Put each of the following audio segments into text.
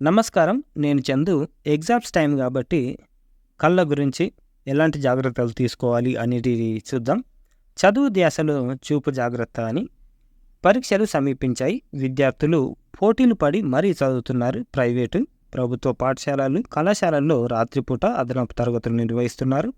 నమస్కారం. నేను Chandu. Exams time కాబట్టి కళ్ళ గురించి ఎలాంటి జాగ్రత్తలు తీసుకోవాలి అనేటివి చూద్దాం. చదువు ధ్యాసలో చూపు జాగ్రత్త అని పరీక్షలు సమీపించాయి. విద్యార్థులు పోటీలు పడి మరీ చదువుతున్నారు. ప్రైవేటు, ప్రభుత్వ పాఠశాలలు, కళాశాలల్లో రాత్రిపూట అదనపు తరగతులు నిర్వహిస్తున్నారు.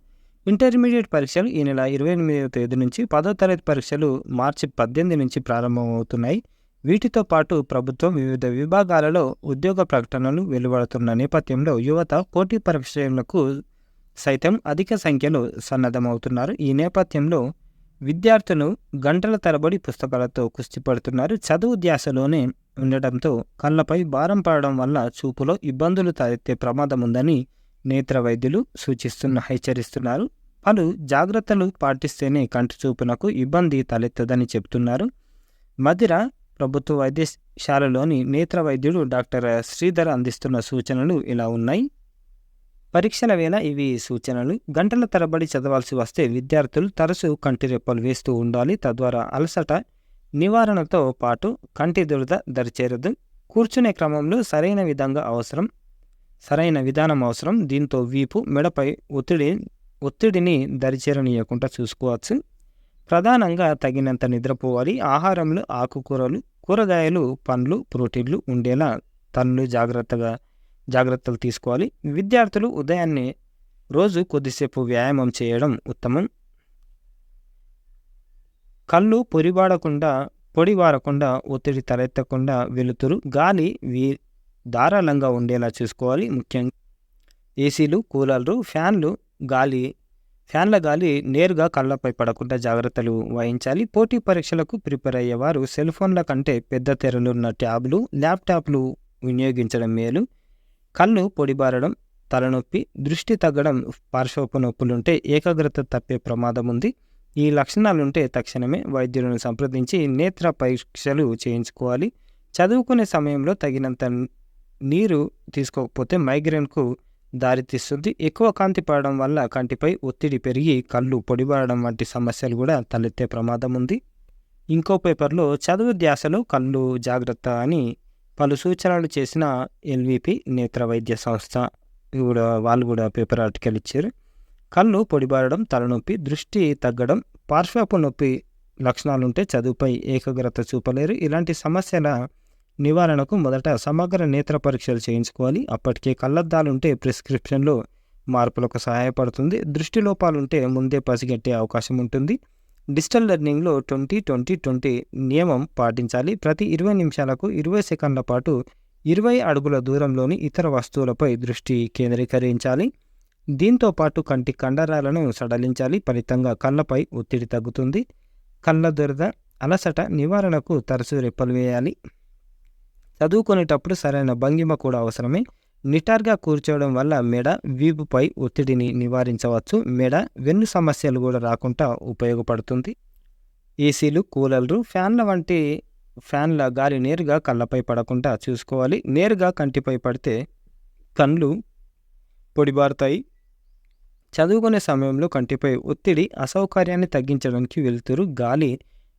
ఇంటర్మీడియట్ పరీక్షలు ఈ నెల 28వ తేదీ నుంచి, 10వ తరగతి పరీక్షలు మార్చి 18 నుంచి ప్రారంభమవుతున్నాయి. వీటితో పాటు ప్రభుత్వం వివిధ విభాగాలలో ఉద్యోగ ప్రకటనలు వెలువడుతున్న నేపథ్యంలో యువత పోటీ పరీక్షలకు సైతం అధిక సంఖ్యలో సన్నద్ధమవుతున్నారు. ఈ నేపథ్యంలో విద్యార్థులు గంటల తరబడి పుస్తకాలతో కుస్తీ పడుతున్నారు. చదువు ధ్యాసలోనే ఉండటంతో కళ్ళపై భారం పడడం వల్ల చూపులో ఇబ్బందులు తలెత్తే ప్రమాదం ఉందని నేత్ర వైద్యులు హెచ్చరిస్తున్నారు. పలు జాగ్రత్తలు పాటిస్తేనే కంటి చూపునకు ఇబ్బంది తలెత్తదని చెబుతున్నారు. మధిర ప్రభుత్వ వైద్యశాలలోని నేత్ర వైద్యుడు డాక్టర్ శ్రీధర్ అందిస్తున్న సూచనలు ఇలా ఉన్నాయి. పరీక్షల వేళ ఇవి సూచనలు. గంటల తరబడి చదవాల్సి వస్తే విద్యార్థులు తరచూ కంటి రెప్పలు వేస్తూ ఉండాలి. తద్వారా అలసట నివారణతో పాటు కంటి దురద దరిచేరదు. కూర్చునే క్రమంలో సరైన విధానం అవసరం. దీంతో వీపు, మెడపై ఒత్తిడిని దరిచేరనీయకుండా చూసుకోవచ్చు. ప్రధానంగా తగినంత నిద్రపోవాలి. ఆహారంలో ఆకుకూరలు, కూరగాయలు, పండ్లు, ప్రోటీన్లు ఉండేలా జాగ్రత్తలు తీసుకోవాలి. విద్యార్థులు ఉదయాన్నే రోజు కొద్దిసేపు వ్యాయామం చేయడం ఉత్తమం. కళ్ళు పొడిబారకుండా, ఒత్తిడి తలెత్తకుండా, వెలుతురు, గాలి ధారాళంగా ఉండేలా చూసుకోవాలి. ముఖ్యంగా ఏసీలు, కూలర్లు, ఫ్యాన్ల గాలి నేరుగా కళ్ళపై పడకుండా జాగ్రత్తలు వహించాలి. పోటీ పరీక్షలకు ప్రిపేర్ అయ్యేవారు సెల్ ఫోన్ల కంటే పెద్ద తెరలున్న ట్యాబ్లు, ల్యాప్టాప్లు వినియోగించడం మేలు. కళ్ళు పొడిబారడం, తలనొప్పి, దృష్టి తగ్గడం, పార్శ్వపు నొప్పులుంటే ఏకాగ్రత తప్పే ప్రమాదం ఉంది. ఈ లక్షణాలుంటే తక్షణమే వైద్యులను సంప్రదించి నేత్ర పరీక్షలు చేయించుకోవాలి. చదువుకునే సమయంలో తగినంత నీరు తీసుకోకపోతే మైగ్రేన్కు దారితీస్తుంది. ఎక్కువ కాంతి పడడం వల్ల కంటిపై ఒత్తిడి పెరిగి కళ్ళు పొడిబారడం వంటి సమస్యలు కూడా తలెత్తే ప్రమాదం ఉంది. ఇంకో పేపర్లో చదువు ధ్యాసలో కళ్ళు జాగ్రత్త అని పలు సూచనలు చేసిన ఎల్విపి నేత్ర వైద్య సంస్థ వాళ్ళు కూడా పేపర్ ఆర్టికల్ ఇచ్చారు. కళ్ళు పొడిబారడం, తలనొప్పి, దృష్టి తగ్గడం, పార్శ్వపు నొప్పి లక్షణాలుంటే చదువుపై ఏకాగ్రత చూపలేరు. ఇలాంటి సమస్యల నివారణకు మొదట సమగ్ర నేత్ర పరీక్షలు చేయించుకోవాలి. అప్పటికే కళ్ళద్దాలుంటే ప్రిస్క్రిప్షన్లో మార్పులకు సహాయపడుతుంది. దృష్టి లోపాలుంటే ముందే పసిగట్టే అవకాశం ఉంటుంది. డిజిటల్ లెర్నింగ్లో 20-20-20 నియమం పాటించాలి. ప్రతి 20 నిమిషాలకు 20 సెకండ్ల పాటు 20 అడుగుల దూరంలోని ఇతర వస్తువులపై దృష్టి కేంద్రీకరించాలి. దీంతో పాటు కంటి కండరాలను సడలించాలి. ఫలితంగా కళ్ళపై ఒత్తిడి తగ్గుతుంది. కళ్ళ దురద, అలసట నివారణకు తరచూ రెప్పలు వేయాలి. చదువుకునేటప్పుడు సరైన భంగిమ కూడా అవసరమే. నిటార్గా కూర్చోవడం వల్ల మెడ, వీపుపై ఒత్తిడిని నివారించవచ్చు. మెడ, వెన్ను సమస్యలు కూడా రాకుండా ఉపయోగపడుతుంది. ఏసీలు, కూలర్లు, ఫ్యాన్ల గాలి నేరుగా కళ్ళపై పడకుండా చూసుకోవాలి. నేరుగా కంటిపై పడితే కళ్ళు పొడిబారుతాయి. చదువుకునే సమయంలో కంటిపై ఒత్తిడి, అసౌకర్యాన్ని తగ్గించడానికి వెలుతురు, గాలి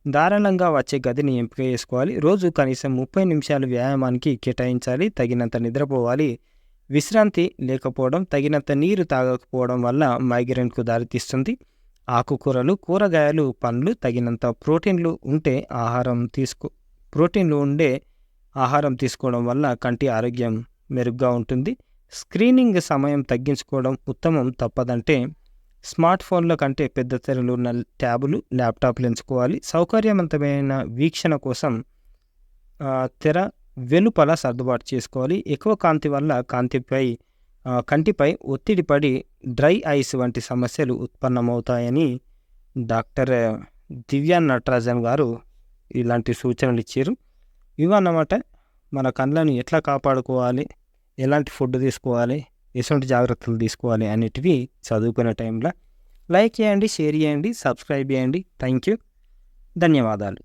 ధారాళంగా వచ్చే గదిని ఎంపిక చేసుకోవాలి. రోజు కనీసం 30 నిమిషాలు వ్యాయామానికి కేటాయించాలి. తగినంత నిద్రపోవాలి. విశ్రాంతి లేకపోవడం, తగినంత నీరు తాగకపోవడం వల్ల మైగ్రేన్కు దారితీస్తుంది. ఆకుకూరలు, కూరగాయలు, పండ్లు, తగినంత ప్రోటీన్లు ఉండే ఆహారం తీసుకోవడం వల్ల కంటి ఆరోగ్యం మెరుగ్గా ఉంటుంది. స్క్రీనింగ్ సమయం తగ్గించుకోవడం ఉత్తమం. తప్పదంటే స్మార్ట్ ఫోన్ల కంటే పెద్ద తెరలు ఉన్న ట్యాబులు, ల్యాప్టాప్లు ఎంచుకోవాలి. సౌకర్యవంతమైన వీక్షణ కోసం తెర వెలుపల సర్దుబాటు చేసుకోవాలి. ఎక్కువ కాంతి వల్ల కంటిపై ఒత్తిడి పడి డ్రై ఐస్ వంటి సమస్యలు ఉత్పన్నమవుతాయని డాక్టర్ దివ్యా నటరాజన్ గారు ఇలాంటి సూచనలు ఇచ్చారు. ఇవన్నమాట మన కళ్ళను ఎట్లా కాపాడుకోవాలి, ఎలాంటి ఫుడ్ తీసుకోవాలి, ఎటువంటి జాగ్రత్తలు తీసుకోవాలి అనేటివి చదువుకునే టైంలో. లైక్ చేయండి, షేర్ చేయండి, సబ్స్క్రైబ్ చేయండి. Thank you. ధన్యవాదాలు.